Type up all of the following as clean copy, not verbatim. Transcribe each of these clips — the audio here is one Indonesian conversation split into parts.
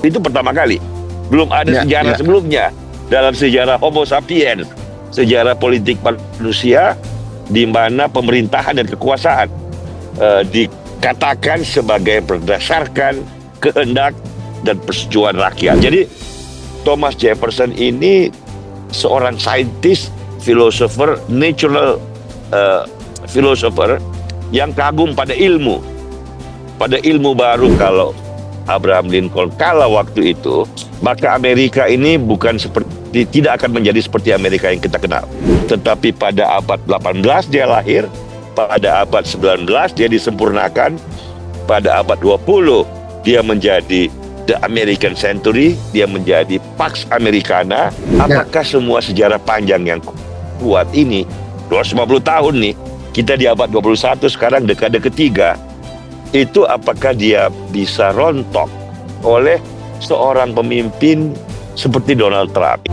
Itu pertama kali. Belum ada sejarah sebelumnya dalam sejarah Homo sapiens, sejarah politik manusia, di mana pemerintahan dan kekuasaan dikatakan sebagai berdasarkan kehendak dan persetujuan rakyat. Jadi Thomas Jefferson ini seorang saintis, filosofer, natural philosopher yang kagum pada ilmu baru. Kalau Abraham Lincoln kalah waktu itu, maka Amerika ini tidak akan menjadi seperti Amerika yang kita kenal. Tetapi pada abad 18 dia lahir, pada abad 19 dia disempurnakan, pada abad 20 dia menjadi The American Century, dia menjadi Pax Americana. Apakah semua sejarah panjang yang kuat ini, 250 tahun nih, kita di abad 21 sekarang dekade ketiga, itu apakah dia bisa rontok oleh seorang pemimpin seperti Donald Trump?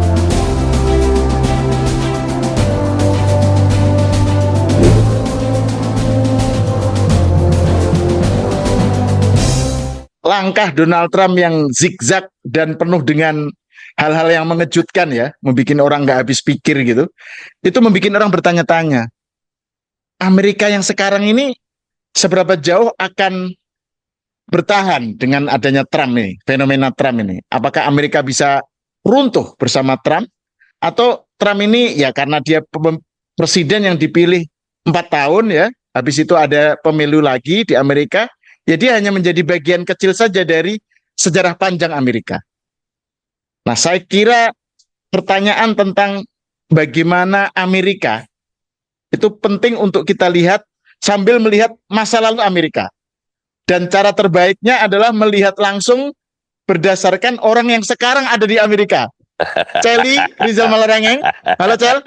Langkah Donald Trump yang zigzag dan penuh dengan hal-hal yang mengejutkan ya, membuat orang nggak habis pikir gitu, itu membuat orang bertanya-tanya, Amerika yang sekarang ini seberapa jauh akan bertahan dengan adanya Trump ini, fenomena Trump ini? Apakah Amerika bisa runtuh bersama Trump, atau Trump ini ya karena dia presiden yang dipilih 4 tahun ya, habis itu ada pemilu lagi di Amerika, ya dia hanya menjadi bagian kecil saja dari sejarah panjang Amerika. Nah, saya kira pertanyaan tentang bagaimana Amerika itu penting untuk kita lihat sambil melihat masa lalu Amerika. Dan cara terbaiknya adalah melihat langsung berdasarkan orang yang sekarang ada di Amerika. Celi Rizal Malarangeng. Halo Cel.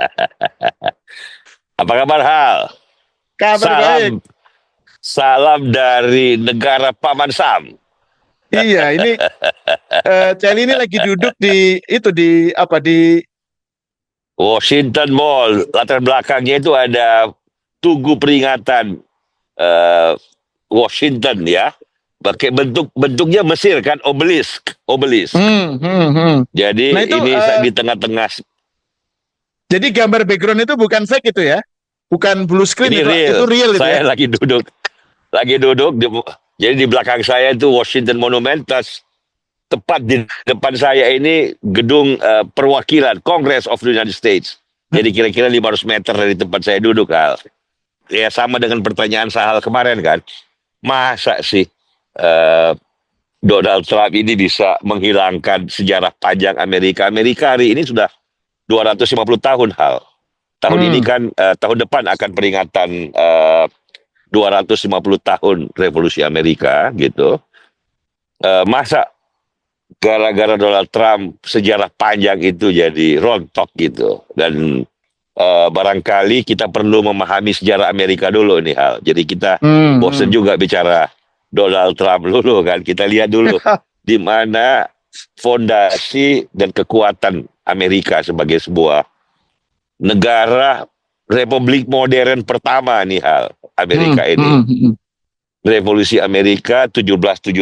Apa kabar Hal? Kabar baik. Salam dari negara Paman Sam. Iya, ini Celi ini lagi duduk di Washington Mall. Latar belakangnya itu ada tugu peringatan Washington ya. Pakai bentuknya Mesir kan, obelisk. Jadi Nah, itu, ini di tengah-tengah. Jadi gambar background itu bukan fake itu ya? Bukan blue screen, Ini itu real itu saya ya? lagi duduk jadi di belakang saya itu Washington Monument, tepat di depan saya ini gedung perwakilan Congress of the United States. Jadi kira-kira 500 meter dari tempat saya duduk, Al. Ya sama dengan pertanyaan Sahal kemarin kan. Masa sih Donald Trump ini bisa menghilangkan sejarah panjang Amerika? Amerika hari ini sudah 250 tahun, Hal. Tahun ini kan tahun depan akan peringatan 250 tahun revolusi Amerika gitu. Masa gara-gara Donald Trump sejarah panjang itu jadi rontok gitu. Dan barangkali kita perlu memahami sejarah Amerika dulu nih Hal. Jadi kita bosen juga bicara Donald Trump dulu kan. Kita lihat dulu di mana fondasi dan kekuatan Amerika sebagai sebuah negara republik modern pertama nih Hal. Amerika ini. Revolusi Amerika 1776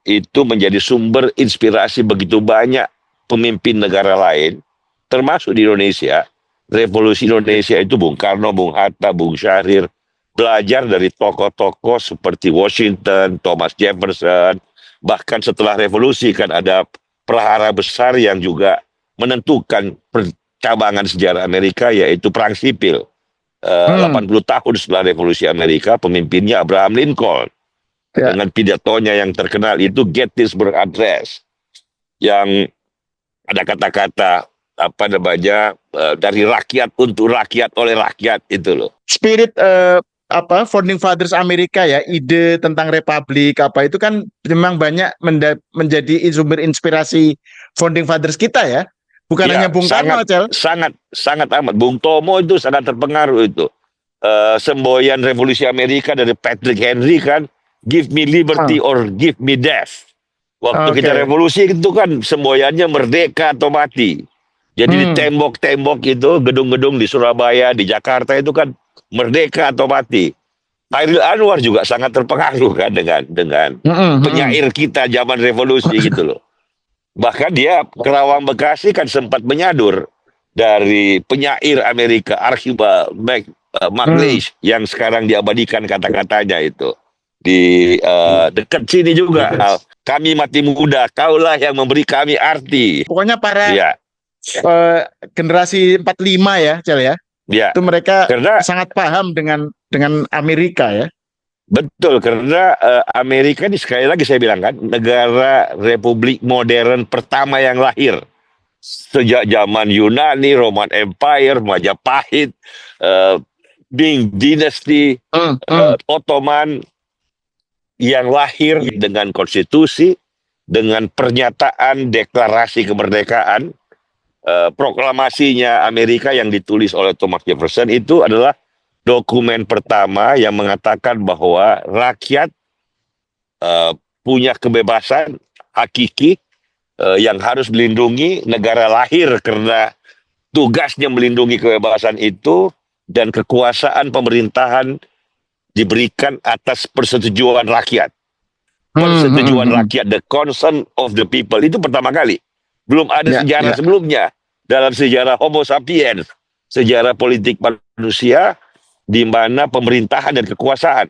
itu menjadi sumber inspirasi begitu banyak pemimpin negara lain, termasuk di Indonesia. Revolusi Indonesia itu Bung Karno, Bung Hatta, Bung Syahrir belajar dari tokoh-tokoh seperti Washington, Thomas Jefferson. Bahkan setelah revolusi kan ada prahara besar yang juga menentukan percabangan sejarah Amerika, yaitu Perang Sipil. 80 tahun setelah revolusi Amerika, pemimpinnya Abraham Lincoln. Dengan pidatonya yang terkenal itu Gettysburg Address, yang ada kata-kata dari rakyat untuk rakyat oleh rakyat itu loh. Spirit founding fathers Amerika ya, ide tentang republik itu kan memang banyak menjadi sumber inspirasi founding fathers kita ya. Bukan hanya Bung Karno, Cel. Sangat amat. Bung Tomo itu sangat terpengaruh itu. Semboyan revolusi Amerika dari Patrick Henry kan, give me liberty or give me death. Waktu kita revolusi itu kan semboyannya merdeka atau mati. Jadi di tembok-tembok itu, gedung-gedung di Surabaya, di Jakarta itu kan merdeka atau mati. Khairil Anwar juga sangat terpengaruh kan dengan penyair kita zaman revolusi gitu loh. Bahkan dia Kerawang Bekasi kan sempat menyadur dari penyair Amerika Archibald MacLeish yang sekarang diabadikan kata-katanya itu di dekat sini juga. Kami mati muda, kaulah yang memberi kami arti. Pokoknya para Ya, generasi 45 ya, Cel ya. ya. Itu mereka Karena sangat paham dengan Amerika ya. betul, karena Amerika ini sekali lagi saya bilang kan, negara republik modern pertama yang lahir. Sejak zaman Yunani, Roman Empire, Majapahit, Ming Dynasty, Ottoman, yang lahir dengan konstitusi, dengan pernyataan deklarasi kemerdekaan, proklamasinya Amerika yang ditulis oleh Thomas Jefferson itu adalah dokumen pertama yang mengatakan bahwa rakyat punya kebebasan hakiki yang harus melindungi negara lahir karena tugasnya melindungi kebebasan itu dan kekuasaan pemerintahan diberikan atas persetujuan rakyat. Persetujuan rakyat, the consent of the people, itu pertama kali. Belum ada sejarah sebelumnya dalam sejarah Homo sapiens, sejarah politik manusia, di mana pemerintahan dan kekuasaan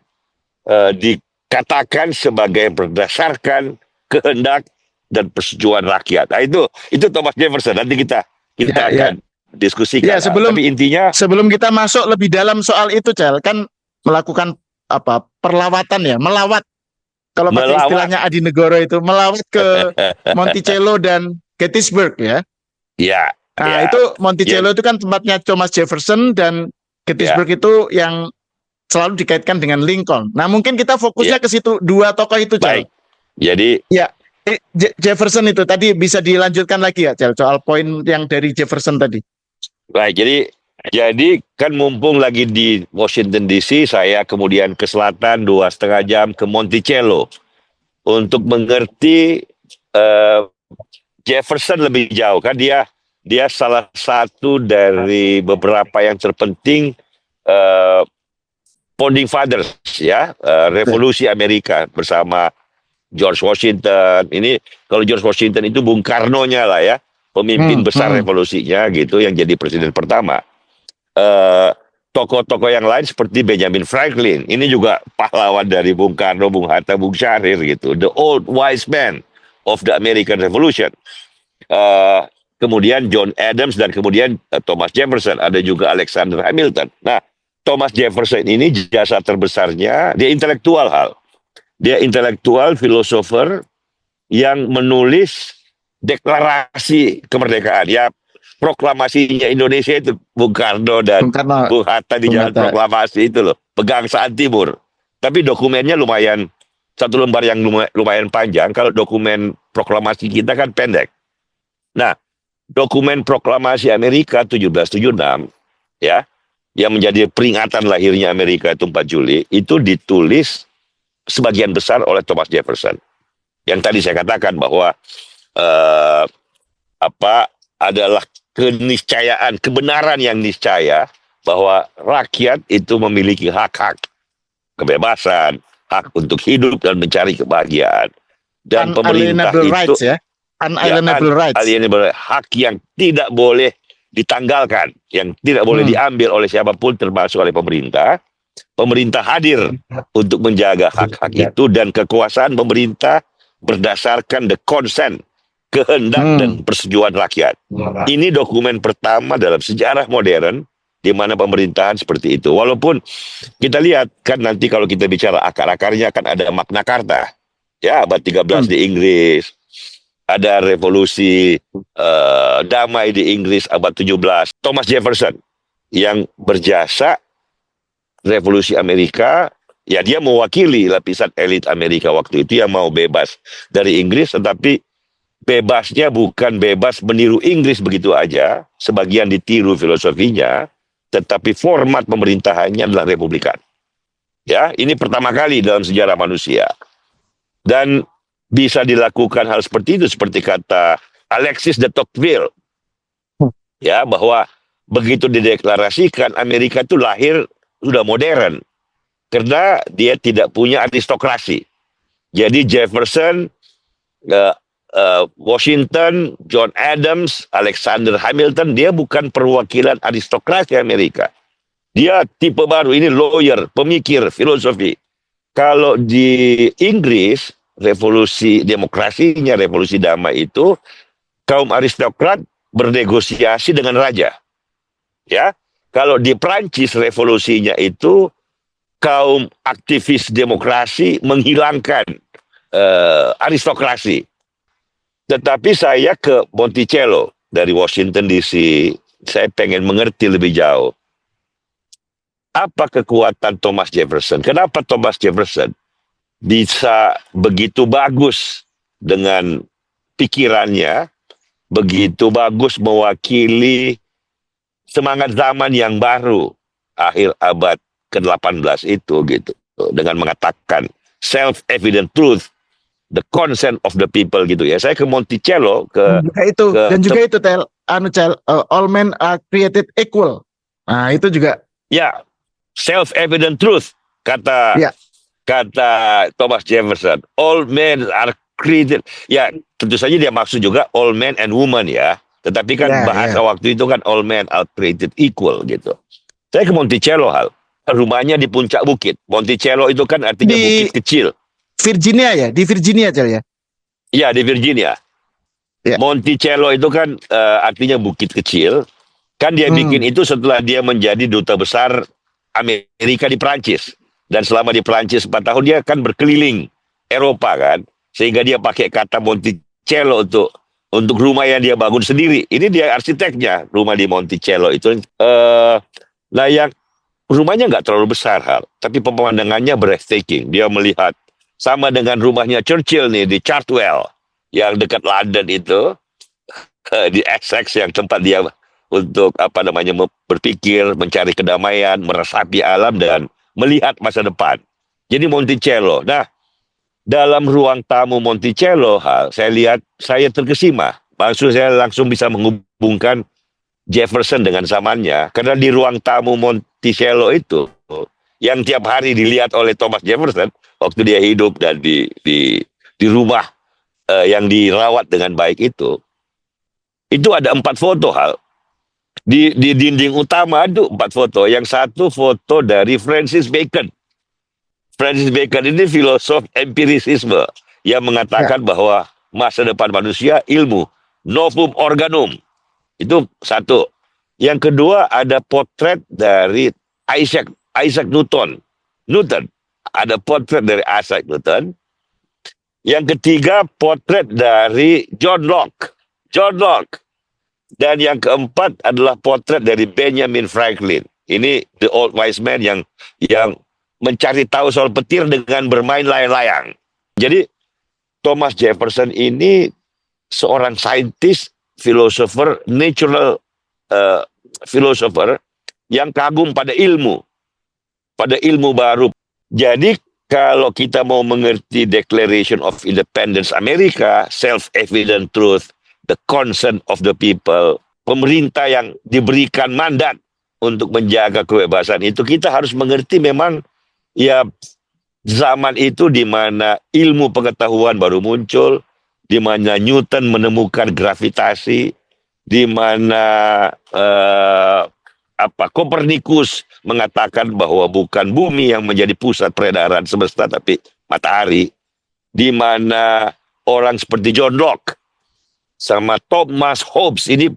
dikatakan sebagai berdasarkan kehendak dan persetujuan rakyat. Nah, itu Thomas Jefferson. Nanti kita akan diskusikan. Tapi intinya sebelum kita masuk lebih dalam soal itu, Cel, kan melakukan perlawatan ya, melawat. Kalau pakai istilahnya Adi Negoro itu melawat ke Monticello dan Gettysburg ya. Iya. Nah, itu Monticello itu kan tempatnya Thomas Jefferson dan Gettysburg itu yang selalu dikaitkan dengan Lincoln. Nah, mungkin kita fokusnya ke situ, dua tokoh itu, Cel. Baik. Jadi Jefferson itu tadi bisa dilanjutkan lagi ya, Cel, soal poin yang dari Jefferson tadi. Baik, jadi kan mumpung lagi di Washington DC, saya kemudian ke selatan 2,5 jam ke Monticello untuk mengerti Jefferson lebih jauh. Kan dia salah satu dari beberapa yang terpenting founding fathers ya, revolusi Amerika bersama George Washington. Ini kalau George Washington itu Bung Karno-nya lah ya, pemimpin besar revolusinya gitu yang jadi presiden pertama. Tokoh-tokoh yang lain seperti Benjamin Franklin, ini juga pahlawan dari Bung Karno, Bung Hatta, Bung Syahrir gitu, the old wise man of the American Revolution. Kemudian John Adams dan kemudian Thomas Jefferson, ada juga Alexander Hamilton. Nah, Thomas Jefferson ini jasa terbesarnya, dia intelektual dia intelektual, filosofer yang menulis deklarasi kemerdekaan. Ya, proklamasinya Indonesia itu Bung Karno dan Bung Hatta di Jalan Proklamasi itu loh, Pegangsaan Timur. Tapi dokumennya lumayan, satu lembar yang lumayan panjang. Kalau dokumen proklamasi kita kan pendek. Nah, dokumen proklamasi Amerika 1776 ya, yang menjadi peringatan lahirnya Amerika itu 4 Juli, itu ditulis sebagian besar oleh Thomas Jefferson. Yang tadi saya katakan bahwa adalah keniscayaan, kebenaran yang niscaya bahwa rakyat itu memiliki hak-hak kebebasan, hak untuk hidup dan mencari kebahagiaan. Dan pemerintah itu rights, ya? Unalienable rights. Unalienable, hak yang tidak boleh ditanggalkan, yang tidak boleh diambil oleh siapapun termasuk oleh pemerintah. Pemerintah hadir untuk menjaga hak-hak itu, dan kekuasaan pemerintah berdasarkan the consent, kehendak dan persetujuan rakyat. Ini dokumen pertama dalam sejarah modern di mana pemerintahan seperti itu. Walaupun kita lihat kan nanti kalau kita bicara akar-akarnya kan ada Magna Carta, ya, abad 13 di Inggris, ada revolusi damai di Inggris abad 17. Thomas Jefferson yang berjasa revolusi Amerika, ya dia mewakili lapisan elit Amerika waktu itu yang mau bebas dari Inggris, tetapi bebasnya bukan bebas meniru Inggris begitu aja, sebagian ditiru filosofinya, tetapi format pemerintahannya adalah republikan. Ya, ini pertama kali dalam sejarah manusia. Dan bisa dilakukan hal seperti itu, seperti kata Alexis de Tocqueville, ya, bahwa begitu dideklarasikan Amerika itu lahir sudah modern karena dia tidak punya aristokrasi. Jadi Jefferson Washington, John Adams, Alexander Hamilton, dia bukan perwakilan aristokrasi Amerika. Dia tipe baru, ini lawyer, pemikir, filosofi. Kalau di Inggris, revolusi demokrasinya, revolusi damai itu, kaum aristokrat bernegosiasi dengan raja. Ya, kalau di Prancis revolusinya itu, kaum aktivis demokrasi menghilangkan aristokrasi. Tetapi saya ke Monticello dari Washington DC, saya pengen mengerti lebih jauh. Apa kekuatan Thomas Jefferson? Kenapa Thomas Jefferson bisa begitu bagus dengan pikirannya, begitu bagus mewakili semangat zaman yang baru, akhir abad ke-18 itu gitu, dengan mengatakan self-evident truth, the consent of the people gitu ya. Saya ke Monticello dan juga itu all men are created equal. Nah, itu juga ya, self-evident truth kata Thomas Jefferson. All men are created. Ya, tentu saja dia maksud juga all men and woman ya. Tetapi kan bahasa waktu itu kan all men are created equal gitu. Saya ke Monticello rumahnya di puncak bukit. Monticello itu kan artinya bukit kecil. Virginia ya, di Virginia ya. Iya, di Virginia. Ya. Monticello itu kan artinya bukit kecil. Kan dia bikin itu setelah dia menjadi duta besar Amerika di Prancis. Dan selama di Prancis 4 tahun dia kan berkeliling Eropa kan. Sehingga dia pakai kata Monticello untuk rumah yang dia bangun sendiri. Ini dia arsiteknya, rumah di Monticello itu. Nah yang rumahnya nggak terlalu besar tapi pemandangannya breathtaking. Dia melihat sama dengan rumahnya Churchill nih di Chartwell yang dekat London itu, di Essex yang tempat dia untuk berpikir, mencari kedamaian, meresapi alam dan melihat masa depan. Jadi Monticello. Nah, dalam ruang tamu Monticello, saya lihat, saya terkesima. Maksud saya langsung bisa menghubungkan Jefferson dengan zamannya, karena di ruang tamu Monticello itu yang tiap hari dilihat oleh Thomas Jefferson waktu dia hidup dan di rumah yang dirawat dengan baik itu ada 4 foto di dinding utama itu 4 foto. Yang satu foto dari Francis Bacon. Francis Bacon ini filosof empirisisme yang mengatakan bahwa masa depan manusia ilmu, novum organum. Itu satu. Yang kedua ada potret dari Isaac Newton. Ada potret dari Isaac Newton. Yang ketiga potret dari John Locke. Dan yang keempat adalah potret dari Benjamin Franklin. Ini the old wise man yang mencari tahu soal petir dengan bermain layang-layang. Jadi Thomas Jefferson ini seorang saintis, filosofer, natural philosopher yang kagum pada ilmu baru. Jadi kalau kita mau mengerti Declaration of Independence Amerika, self-evident truth, the consent of the people, pemerintah yang diberikan mandat untuk menjaga kebebasan itu, kita harus mengerti memang ya zaman itu di mana ilmu pengetahuan baru muncul, di mana Newton menemukan gravitasi, di mana Kopernikus mengatakan bahwa bukan bumi yang menjadi pusat peredaran semesta tapi matahari, di mana orang seperti John Locke sama Thomas Hobbes, ini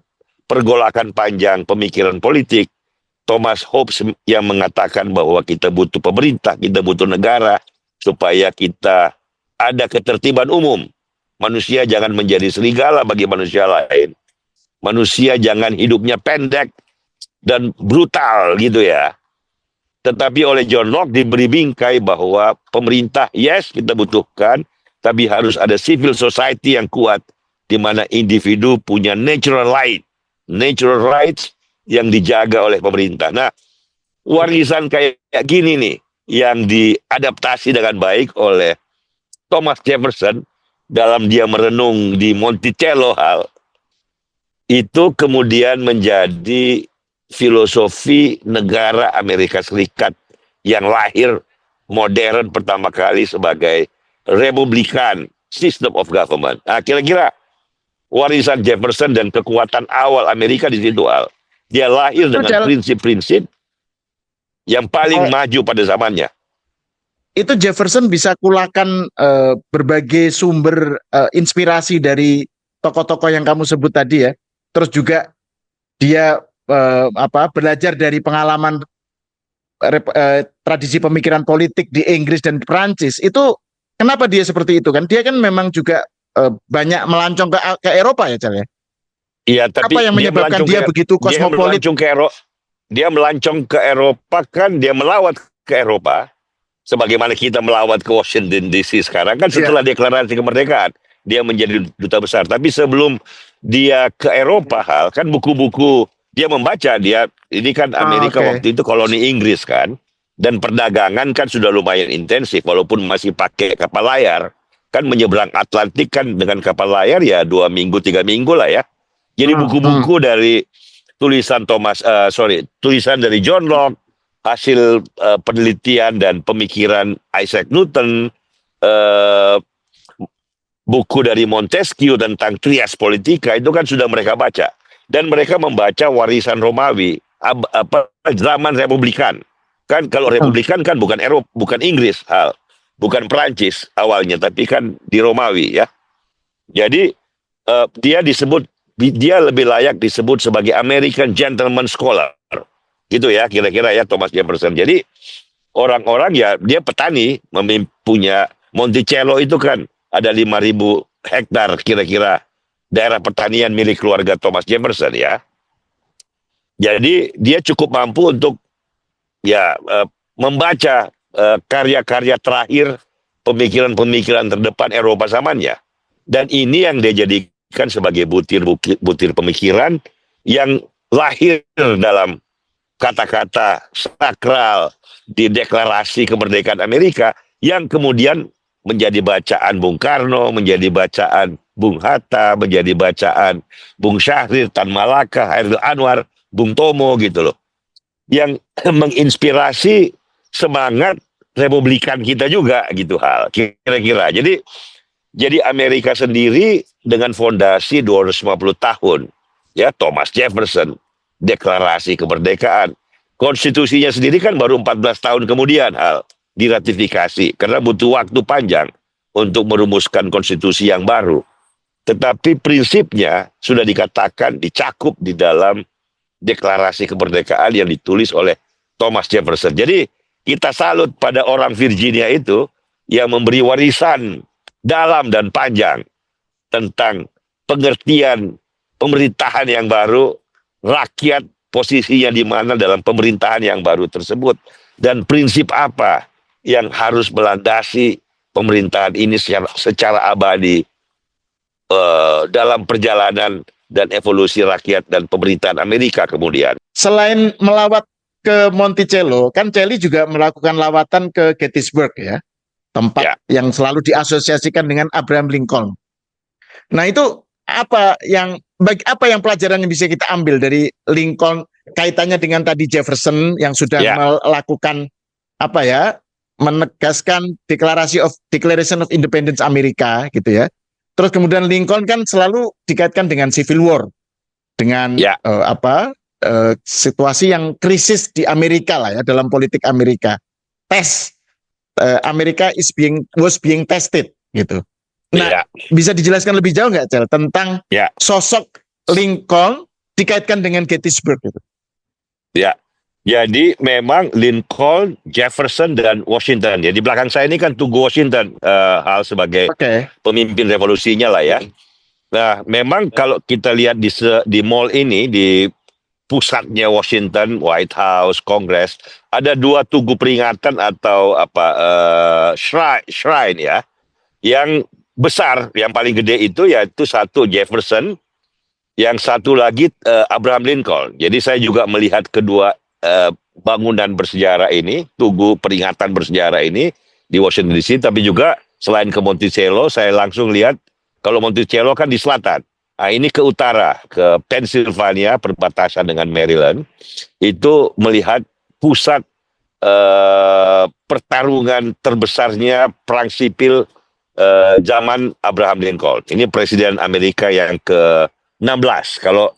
pergolakan panjang pemikiran politik. Thomas Hobbes yang mengatakan bahwa kita butuh pemerintah, kita butuh negara supaya kita ada ketertiban umum. Manusia jangan menjadi serigala bagi manusia lain. Manusia jangan hidupnya pendek dan brutal gitu ya. Tetapi oleh John Locke diberi bingkai bahwa pemerintah yes kita butuhkan, tapi harus ada civil society yang kuat di mana individu punya natural rights yang dijaga oleh pemerintah. Nah, warisan kayak gini nih yang diadaptasi dengan baik oleh Thomas Jefferson dalam dia merenung di Monticello itu kemudian menjadi filosofi negara Amerika Serikat yang lahir modern pertama kali sebagai republikan system of government. Nah, kira-kira warisan Jefferson dan kekuatan awal Amerika di situ, Al. Dia lahir Itu dengan prinsip-prinsip yang paling maju pada zamannya. Itu Jefferson bisa kulakan berbagai sumber inspirasi dari tokoh-tokoh yang kamu sebut tadi ya. Terus juga dia belajar dari pengalaman tradisi pemikiran politik di Inggris dan Perancis. Itu kenapa dia seperti itu kan? Dia kan memang juga banyak melancong ke Eropa ya, Cal ya. Iya, tapi apa yang menyebabkan dia begitu kosmopolit? Dia melancong ke Eropa kan, dia melawat ke Eropa. Sebagaimana kita melawat ke Washington DC sekarang kan setelah deklarasi kemerdekaan dia menjadi duta besar. Tapi sebelum dia ke Eropa, Hal, kan buku-buku dia membaca, dia ini kan Amerika waktu itu koloni Inggris kan, dan perdagangan kan sudah lumayan intensif walaupun masih pakai kapal layar kan, menyeberang Atlantik kan dengan kapal layar ya 2 minggu 3 minggu lah ya. Jadi buku-buku dari tulisan tulisan dari John Locke, hasil penelitian dan pemikiran Isaac Newton, buku dari Montesquieu tentang trias politika itu kan sudah mereka baca, dan mereka membaca warisan Romawi zaman Republikan kan. Kalau Republikan kan bukan Eropa, bukan Inggris, Hal, bukan Perancis awalnya, tapi kan di Romawi ya. Jadi dia lebih layak disebut sebagai American Gentleman Scholar. Gitu ya, kira-kira ya Thomas Jefferson. Jadi orang-orang ya, dia petani, punya Monticello itu kan ada 5.000 hektar kira-kira daerah pertanian milik keluarga Thomas Jefferson ya. Jadi dia cukup mampu untuk ya membaca karya-karya terakhir, pemikiran-pemikiran terdepan Eropa zamannya. Dan ini yang dia jadikan sebagai butir pemikiran yang lahir dalam kata-kata sakral di deklarasi kemerdekaan Amerika, yang kemudian menjadi bacaan Bung Karno, menjadi bacaan Bung Hatta, menjadi bacaan Bung Syahrir, Tan Malaka, Hairil Anwar, Bung Tomo gitu loh, yang menginspirasi semangat Republikan kita juga gitu, Hal, kira-kira. Jadi Amerika sendiri dengan fondasi 250 tahun ya, Thomas Jefferson, deklarasi kemerdekaan, konstitusinya sendiri kan baru 14 tahun kemudian, Hal, diratifikasi karena butuh waktu panjang untuk merumuskan konstitusi yang baru. Tetapi prinsipnya sudah dikatakan dicakup di dalam deklarasi kemerdekaan yang ditulis oleh Thomas Jefferson. Jadi kita salut pada orang Virginia itu yang memberi warisan dalam dan panjang tentang pengertian pemerintahan yang baru, rakyat posisinya di mana dalam pemerintahan yang baru tersebut, dan prinsip apa yang harus melandasi pemerintahan ini secara abadi dalam perjalanan dan evolusi rakyat dan pemerintahan Amerika kemudian. Selain melawat ke Monticello, kan Kelly juga melakukan lawatan ke Gettysburg ya, tempat yang selalu diasosiasikan dengan Abraham Lincoln. Nah itu apa yang pelajaran yang bisa kita ambil dari Lincoln kaitannya dengan tadi Jefferson yang sudah melakukan menegaskan Declaration of Independence Amerika gitu ya. Terus kemudian Lincoln kan selalu dikaitkan dengan Civil War, dengan situasi yang krisis di Amerika lah ya, dalam politik Amerika. Amerika was being tested gitu. Nah, bisa dijelaskan lebih jauh nggak, Cel, tentang sosok Lincoln dikaitkan dengan Gettysburg itu? Ya, jadi memang Lincoln, Jefferson, dan Washington. Ya, di belakang saya ini kan Tugu Washington, Hal, sebagai pemimpin revolusinya lah ya. Nah, memang kalau kita lihat di mall ini, di pusatnya Washington, White House, Kongres, ada 2 tugu peringatan atau shrine ya, yang besar, yang paling gede itu yaitu satu Jefferson, yang satu lagi Abraham Lincoln. Jadi saya juga melihat kedua bangunan bersejarah ini, tugu peringatan bersejarah ini di Washington DC, tapi juga selain ke Monticello, saya langsung lihat kalau Monticello kan di selatan. Nah, ini ke utara, ke Pennsylvania, perbatasan dengan Maryland, itu melihat pusat pertarungan terbesarnya perang sipil zaman Abraham Lincoln. Ini presiden Amerika yang ke-16. Kalau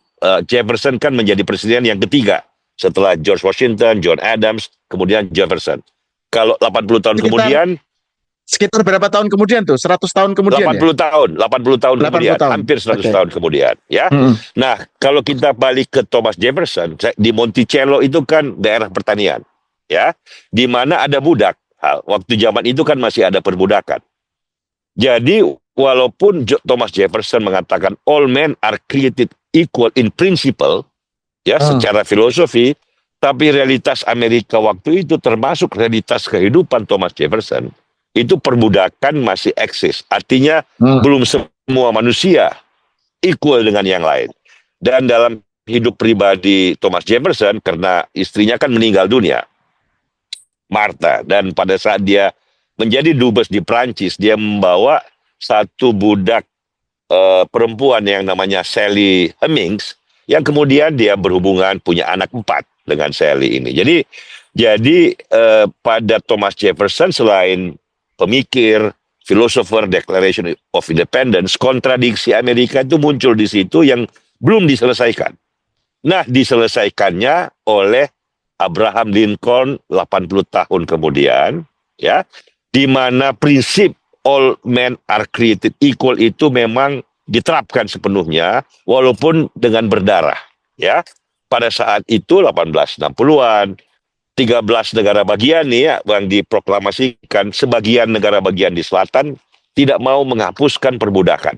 Jefferson kan menjadi presiden yang ketiga setelah George Washington, John Adams, kemudian Jefferson. Kalau 80 tahun kemudian, Sekitar berapa tahun kemudian tuh? 100 tahun kemudian 80 tahun, 80 tahun 80 kemudian, tahun. hampir 100 Oke. tahun kemudian, ya. Nah, kalau kita balik ke Thomas Jefferson, di Monticello itu kan daerah pertanian, ya, di mana ada budak. Waktu zaman itu kan masih ada perbudakan. Jadi, walaupun Thomas Jefferson mengatakan all men are created equal in principle, ya, secara filosofi, tapi realitas Amerika waktu itu termasuk realitas kehidupan Thomas Jefferson, itu perbudakan masih eksis. Artinya belum semua manusia equal dengan yang lain. Dan dalam hidup pribadi Thomas Jefferson, karena istrinya kan meninggal dunia, Martha, dan pada saat dia menjadi dubes di Prancis, dia membawa satu budak perempuan yang namanya Sally Hemings, yang kemudian dia berhubungan punya anak 4 dengan Sally ini. Jadi pada Thomas Jefferson, selain pemikir, filosofer, Declaration of Independence, kontradiksi Amerika itu muncul di situ yang belum diselesaikan. Nah, diselesaikannya oleh Abraham Lincoln 80 tahun kemudian, ya, di mana prinsip all men are created equal itu memang diterapkan sepenuhnya, walaupun dengan berdarah, ya. Pada saat itu 1860-an, 13 negara bagian nih ya, yang diproklamasikan, sebagian negara bagian di selatan tidak mau menghapuskan perbudakan,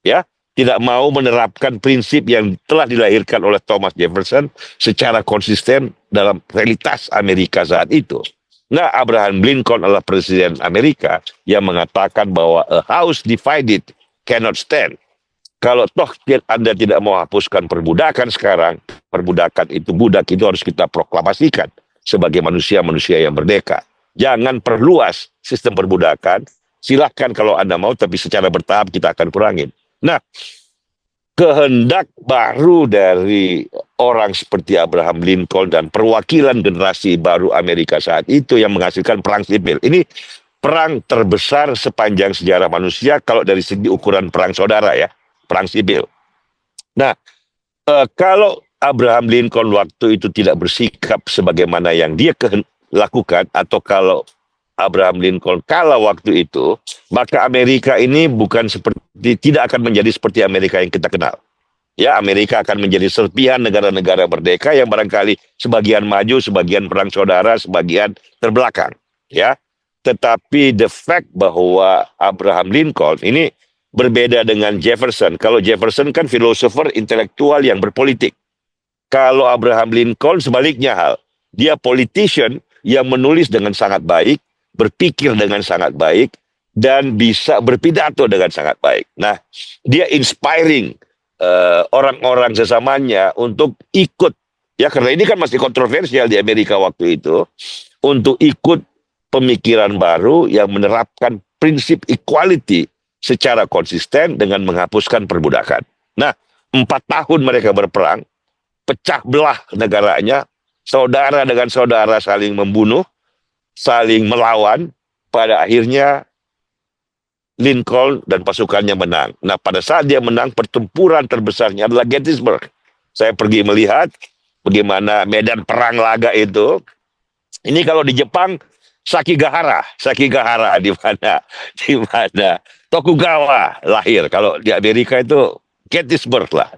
ya, tidak mau menerapkan prinsip yang telah dilahirkan oleh Thomas Jefferson secara konsisten dalam realitas Amerika saat itu. Nah, Abraham Lincoln adalah presiden Amerika yang mengatakan bahwa a house divided cannot stand. Kalau toh Anda tidak mau hapuskan perbudakan sekarang, perbudakan itu, budak itu harus kita proklamasikan sebagai manusia-manusia yang merdeka. Jangan perluas sistem perbudakan. Silahkan kalau Anda mau, tapi secara bertahap kita akan kurangin. Nah, kehendak baru dari orang seperti Abraham Lincoln dan perwakilan generasi baru Amerika saat itu yang menghasilkan perang sipil. Ini perang terbesar sepanjang sejarah manusia kalau dari segi ukuran perang saudara, ya, perang sipil. Nah, kalau Abraham Lincoln waktu itu tidak bersikap sebagaimana yang dia lakukan, atau kalau Abraham Lincoln kalah waktu itu, maka Amerika ini tidak akan menjadi seperti Amerika yang kita kenal. Ya, Amerika akan menjadi serpihan negara-negara merdeka yang barangkali sebagian maju, sebagian perang saudara, sebagian terbelakang. Ya, tetapi the fact bahwa Abraham Lincoln ini berbeda dengan Jefferson. Kalau Jefferson kan filosofer intelektual yang berpolitik. Kalau Abraham Lincoln sebaliknya hal. Dia politician yang menulis dengan sangat baik, berpikir dengan sangat baik, dan bisa berpidato dengan sangat baik. Nah, dia inspiring orang-orang sesamanya untuk ikut, ya, karena ini kan masih kontroversial di Amerika waktu itu, untuk ikut pemikiran baru yang menerapkan prinsip equality secara konsisten dengan menghapuskan perbudakan. Nah, 4 tahun mereka berperang, pecah belah negaranya, saudara dengan saudara saling membunuh, saling melawan, pada akhirnya Lincoln dan pasukannya menang. Nah, pada saat dia menang, pertempuran terbesarnya adalah Gettysburg. Saya pergi melihat bagaimana medan perang laga itu. Ini kalau di Jepang, Sakigahara di mana Tokugawa lahir. Kalau di Amerika itu Gettysburg lah.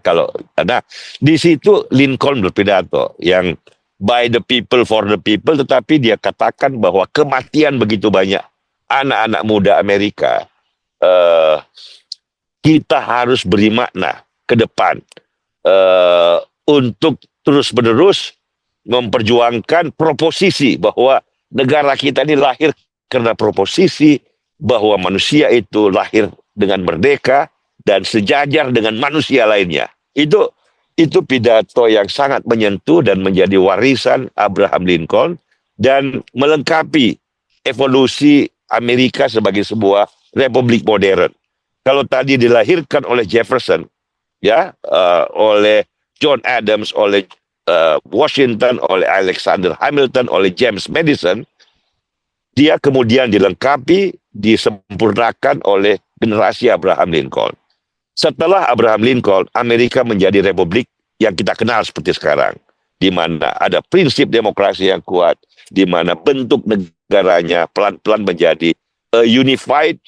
Nah, di situ Lincoln berpidato yang by the people for the people, tetapi dia katakan bahwa kematian begitu banyak anak-anak muda Amerika, kita harus beri makna ke depan untuk terus-menerus memperjuangkan proposisi bahwa negara kita ini lahir karena proposisi bahwa manusia itu lahir dengan merdeka dan sejajar dengan manusia lainnya. Itu pidato yang sangat menyentuh dan menjadi warisan Abraham Lincoln dan melengkapi evolusi Amerika sebagai sebuah republik modern. Kalau tadi dilahirkan oleh Jefferson, ya, oleh John Adams, oleh Washington, oleh Alexander Hamilton, oleh James Madison, dia kemudian dilengkapi disempurnakan oleh generasi Abraham Lincoln. Setelah Abraham Lincoln, Amerika menjadi republik yang kita kenal seperti sekarang, di mana ada prinsip demokrasi yang kuat, di mana bentuk negaranya pelan-pelan menjadi a unified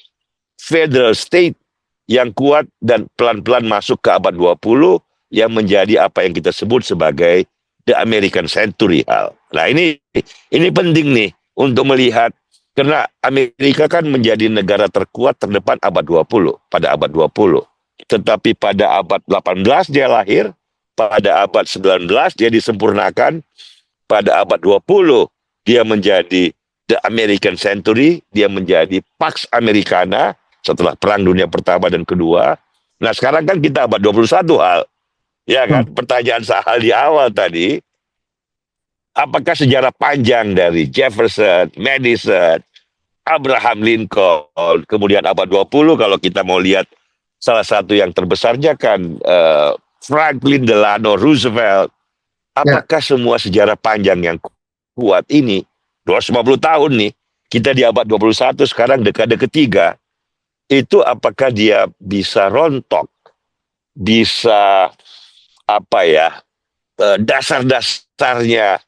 federal state yang kuat dan pelan-pelan masuk ke abad 20 yang menjadi apa yang kita sebut sebagai the American Century, Hal. Nah, ini penting nih untuk melihat, karena Amerika kan menjadi negara terkuat terdepan abad 20, pada abad 20. Tetapi pada abad 18 dia lahir, pada abad 19 dia disempurnakan, pada abad 20 dia menjadi the American Century, dia menjadi Pax Americana setelah Perang Dunia Pertama dan Kedua. Nah, sekarang kan kita abad 21, Hal. Ya kan, pertanyaan Sahal di awal tadi, apakah sejarah panjang dari Jefferson, Madison, Abraham Lincoln, kemudian abad 20 kalau kita mau lihat salah satu yang terbesarnya kan Franklin Delano Roosevelt. Apakah semua sejarah panjang yang kuat ini 250 tahun nih, kita di abad 21 sekarang dekade ketiga, itu apakah dia bisa rontok, bisa dasar-dasarnya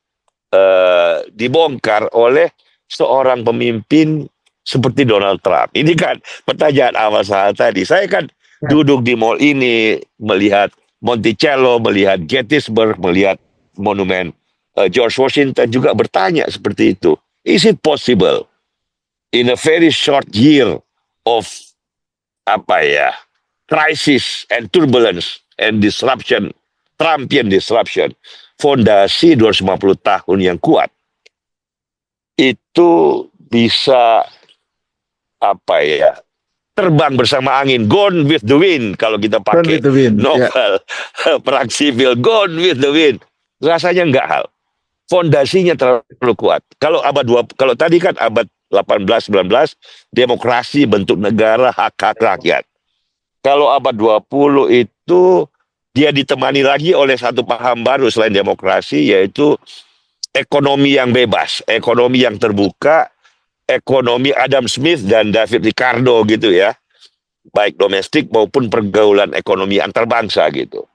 dibongkar oleh seorang pemimpin seperti Donald Trump. Ini kan pertanyaan awal saya tadi. Saya kan duduk di mall ini, melihat Monticello, melihat Gettysburg, melihat monumen George Washington, juga bertanya seperti itu. Is it possible in a very short year of crisis and turbulence and disruption, Trumpian disruption, fondasi 250 tahun yang kuat itu bisa terbang bersama angin, gone with the wind kalau kita pakai novel perang sivil, gone with the wind. Rasanya enggak, Hal. Fondasinya terlalu kuat. Kalau kalau tadi kan abad 18 19 demokrasi, bentuk negara, hak-hak rakyat. Kalau abad 20 itu dia ditemani lagi oleh satu paham baru selain demokrasi, yaitu ekonomi yang bebas, ekonomi yang terbuka, ekonomi Adam Smith dan David Ricardo gitu ya, baik domestik maupun pergaulan ekonomi antar bangsa gitu.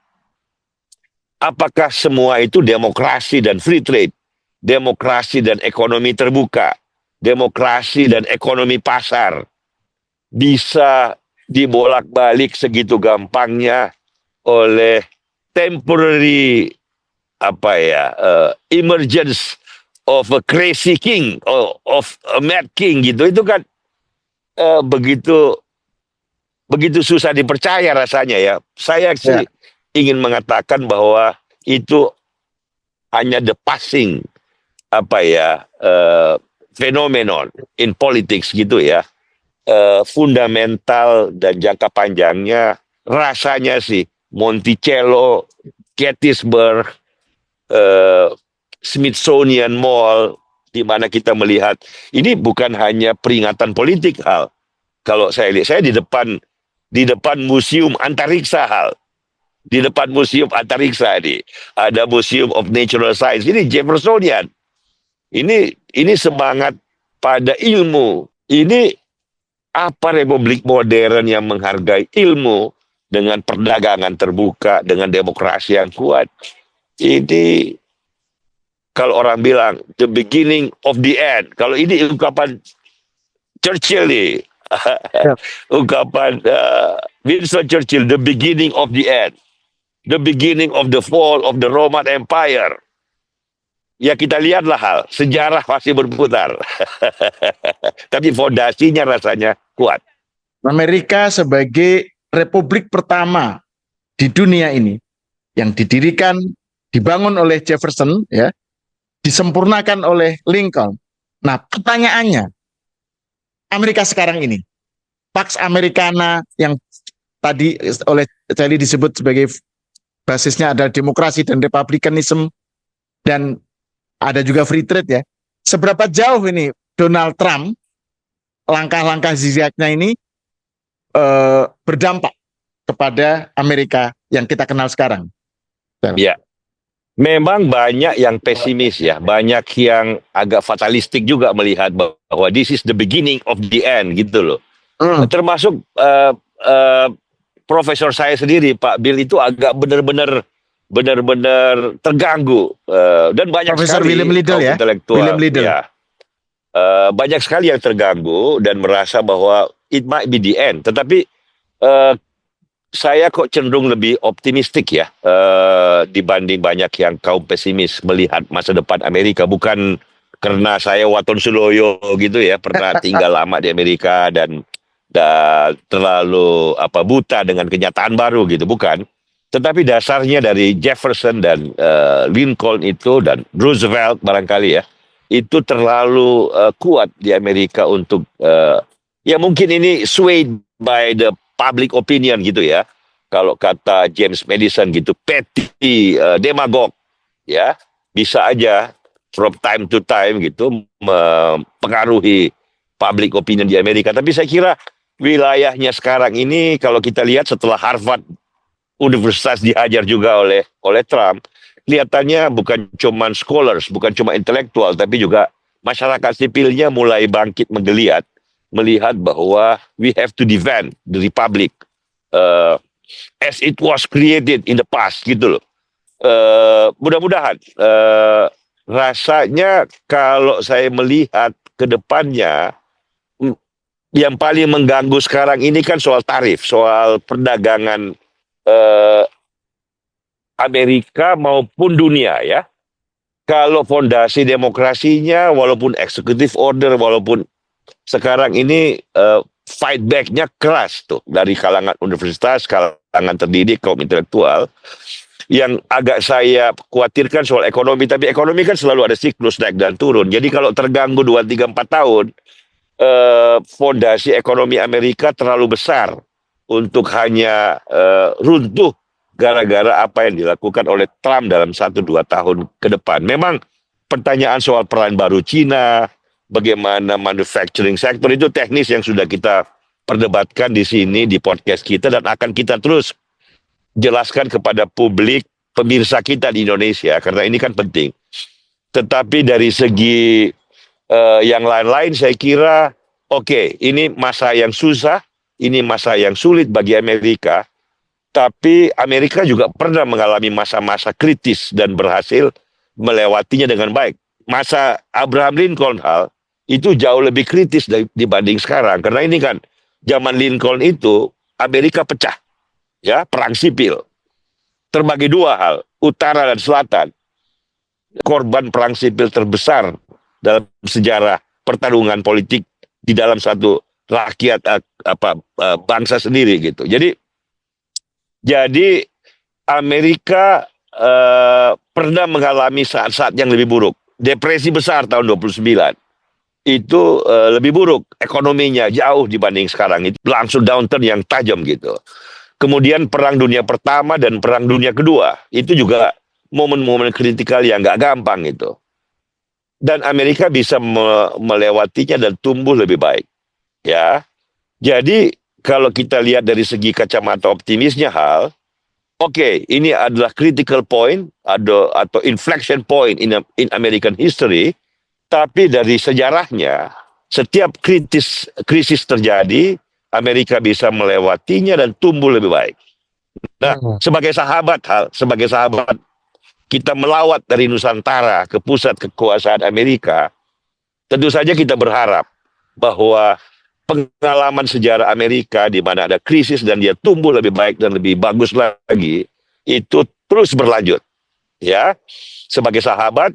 Apakah semua itu demokrasi dan free trade, demokrasi dan ekonomi terbuka, demokrasi dan ekonomi pasar bisa dibolak-balik segitu gampangnya oleh temporary emergence of a crazy king, of a mad king gitu? Itu kan begitu susah dipercaya rasanya ya. Saya sih ingin mengatakan bahwa itu hanya the passing phenomenon in politics gitu ya. Fundamental dan jangka panjangnya rasanya sih Monticello, Gettysburg, Smithsonian Mall, di mana kita melihat ini bukan hanya peringatan politik, Hal. Kalau saya lihat, saya di depan museum antariksa, Hal. Di depan museum antariksa ini ada Museum of Natural Science. Ini Jeffersonian. Ini semangat pada ilmu. Ini apa republik modern yang menghargai ilmu dengan perdagangan terbuka, dengan demokrasi yang kuat. Ini kalau orang bilang the beginning of the end. Kalau ini ungkapan Churchill nih. Ungkapan Winston Churchill, the beginning of the end. The beginning of the fall of the Roman Empire. Ya kita lihatlah, Hal, sejarah masih berputar. Tapi fondasinya rasanya kuat. Amerika sebagai republik pertama di dunia ini yang dibangun oleh Jefferson, ya, disempurnakan oleh Lincoln. Nah, pertanyaannya, Amerika sekarang ini, Pax Americana yang tadi oleh Charlie disebut sebagai basisnya adalah demokrasi dan republikanisme, dan ada juga free trade ya. Seberapa jauh ini Donald Trump, langkah-langkah zigzagnya ini berdampak kepada Amerika yang kita kenal sekarang? Ya, Memang banyak yang pesimis ya, banyak yang agak fatalistik juga melihat bahwa this is the beginning of the end gitu loh. Termasuk profesor saya sendiri Pak Bill itu agak benar-benar terganggu. Dan banyak Profesor sekali William Liddell kaum ya, William intelektual Liddell. ya, banyak sekali yang terganggu dan merasa bahwa it might be the end. Tetapi saya kok cenderung lebih optimistik ya, dibanding banyak yang kaum pesimis melihat masa depan Amerika. Bukan karena saya Waton Suloyo gitu ya, pernah tinggal lama di Amerika dan terlalu buta dengan kenyataan baru gitu, bukan. Tetapi dasarnya dari Jefferson dan Lincoln itu dan Roosevelt barangkali ya, itu terlalu kuat di Amerika untuk ya mungkin ini swayed by the public opinion gitu ya. Kalau kata James Madison gitu, petty demagog ya, bisa aja from time to time gitu mempengaruhi public opinion di Amerika. Tapi saya kira wilayahnya sekarang ini kalau kita lihat setelah Harvard Universitas dihajar juga oleh Trump, kelihatannya bukan cuma scholars, bukan cuma intelektual, tapi juga masyarakat sipilnya mulai bangkit menggeliat melihat bahwa we have to defend the republic as it was created in the past gitu loh. Mudah-mudahan rasanya kalau saya melihat ke depannya, yang paling mengganggu sekarang ini kan soal tarif, soal perdagangan Amerika maupun dunia ya. Kalau fondasi demokrasinya, walaupun executive order, walaupun sekarang ini fight back-nya keras tuh dari kalangan universitas, kalangan terdidik, kaum intelektual. Yang agak saya khawatirkan soal ekonomi, tapi ekonomi kan selalu ada siklus naik dan turun. Jadi kalau terganggu 2, 3, 4 tahun, fondasi ekonomi Amerika terlalu besar untuk hanya runtuh gara-gara apa yang dilakukan oleh Trump dalam 1-2 tahun ke depan. Memang pertanyaan soal peran baru Cina, bagaimana manufacturing sector itu teknis yang sudah kita perdebatkan di sini di podcast kita dan akan kita terus jelaskan kepada publik pemirsa kita di Indonesia karena ini kan penting. Tetapi dari segi yang lain-lain saya kira oke, ini masa yang susah, ini masa yang sulit bagi Amerika. Tapi Amerika juga pernah mengalami masa-masa kritis dan berhasil melewatinya dengan baik. Masa Abraham Lincoln itu jauh lebih kritis dibanding sekarang. Karena ini kan zaman Lincoln itu Amerika pecah, ya, perang sipil. Terbagi 2 hal, utara dan selatan. Korban perang sipil terbesar dalam sejarah pertarungan politik di dalam satu rakyat bangsa sendiri gitu. Jadi Amerika pernah mengalami saat-saat yang lebih buruk. Depresi besar tahun 29. Itu lebih buruk ekonominya jauh dibanding sekarang. Itu langsung downturn yang tajam gitu. Kemudian Perang Dunia Pertama dan Perang Dunia Kedua. Itu juga momen-momen kritikal yang gak gampang itu. Dan Amerika bisa melewatinya dan tumbuh lebih baik. Ya. Jadi kalau kita lihat dari segi kacamata optimisnya oke, ini adalah critical point atau inflection point in American history, tapi dari sejarahnya setiap krisis terjadi, Amerika bisa melewatinya dan tumbuh lebih baik. Nah, sebagai sahabat kita melawat dari Nusantara ke pusat kekuasaan Amerika, tentu saja kita berharap bahwa pengalaman sejarah Amerika di mana ada krisis dan dia tumbuh lebih baik dan lebih bagus lagi, itu terus berlanjut. Ya, sebagai sahabat,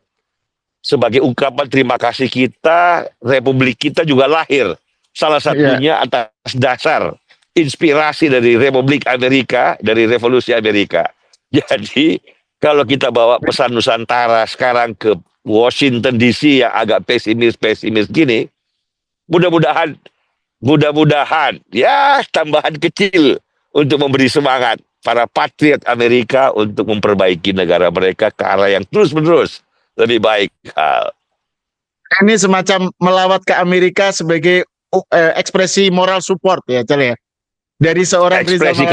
sebagai ungkapan terima kasih kita, Republik kita juga lahir. Salah satunya atas dasar inspirasi dari Republik Amerika, dari Revolusi Amerika. Jadi, kalau kita bawa pesan Nusantara sekarang ke Washington DC yang agak pesimis gini, mudah-mudahan ya tambahan kecil untuk memberi semangat para patriot Amerika untuk memperbaiki negara mereka ke arah yang terus-menerus lebih baik. Ini semacam melawat ke Amerika sebagai ekspresi moral support ya, Cel ya. Dari seorang ekspresi.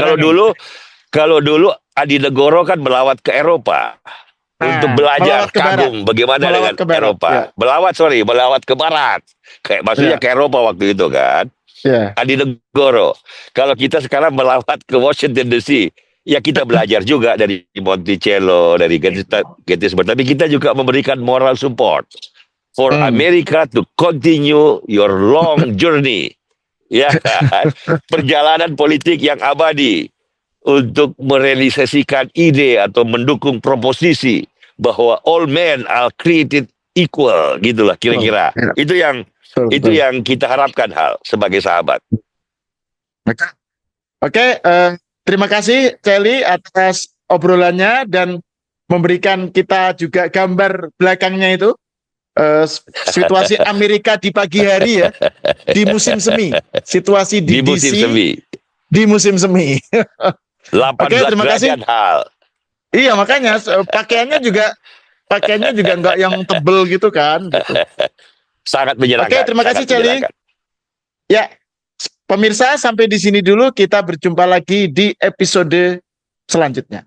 Kalau dulu Adi Negoro kan melawat ke Eropa. untuk belajar melawat ke barat. kagum bagaimana Melawat dengan ke barat, Eropa. ya. Melawat ke barat. Kayak maksudnya Ya. ke Eropa waktu itu kan. Ya. Adi Negoro. Kalau kita sekarang melawat ke Washington DC, ya kita belajar juga dari Monticello, dari Gettysburg, tapi kita juga memberikan moral support for America to continue your long journey. Ya kan? Perjalanan politik yang abadi untuk merealisasikan ide atau mendukung proposisi bahwa all men are created equal, gitulah kira-kira. Itu yang kita harapkan Hal sebagai sahabat. Oke, terima kasih Celi atas obrolannya dan memberikan kita juga gambar belakangnya itu situasi Amerika di pagi hari ya, di musim semi, situasi di musim DC semi. Di musim semi. 18 Oke, terima kasih. Hal. Iya, makanya pakaiannya juga nggak yang tebel gitu kan. Gitu. Sangat menyenangkan. Oke, terima kasih Celi. Ya, pemirsa sampai di sini dulu, kita berjumpa lagi di episode selanjutnya.